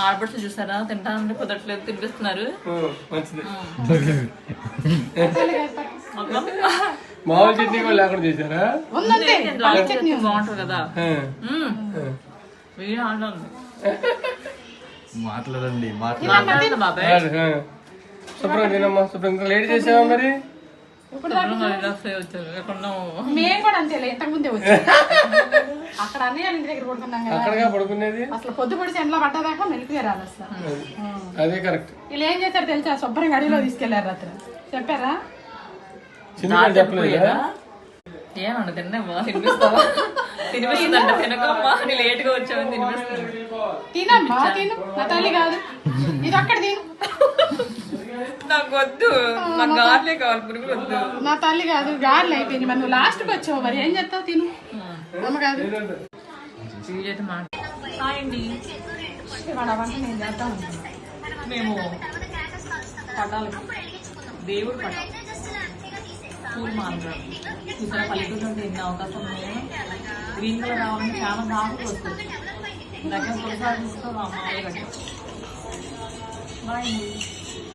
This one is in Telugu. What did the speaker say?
ఆడపడుచు చూసారా తింటానంటే కుదరట్లేదు తినిపిస్తున్నారు. మంచిది. మామూలు చట్నీ కూడా లేకుండా చేశారా? బాగుంటుంది కదా. మాట్లాడండి బాబాయ్. శుభ్రం తినమ్మా. శుభ్రం లేట్ చేసావా మరి? మేము కూడా అంతే ఇంతకు ముందే వచ్చాం. అక్కడ అన్నయ్య ఇంటి దగ్గర పడుకున్నాం కదా. అక్కడగా పడుకునేది. అసలు పొద్దు పొడిచి ఎండలో పడ్డదాకా మెలికి రాదు అసలు. అదే కరెక్ట్. వీళ్ళు ఏం చేశారు తెలుసా? శుభ్రంగా అడిలో తీసుకెళ్లారు రాత్రి. చెప్పారా? చెప్పలేదా? ఏమన్నా తిన్నావా? తినిపిస్తావా? తినిపిస్తుందంట. తినకమ్మా అని లేట్ గా వచ్చామని తినిపిస్తుంది. తినమ్మా తిను. నా తల్లి కాదు ఇది ఒక్కటి తిను. నాకు వద్దు, నాకు గార్లే కావాలి, పురుగులు వద్దు. నా తల్లి కాదు గార్లు అయిపోయింది. మరి నువ్వు లాస్ట్ కి వచ్చావు, మరి ఏం చేస్తావు? తిను. అమ్మ కాదు వంట నేను చేద్దాం. మేము పటాలు దేవుడు పటాలు పూలు మాట్లాడు చూసారా? పల్లెటూరు అంటే ఎన్ని అవకాశం ఉన్నాయో. గ్రీన్ కలర్ రావాలంటే చాలా దాకా వస్తుంది. దగ్గర కొనసాగిస్తూ మా అమ్మాయి కట్టాం. బాయ్.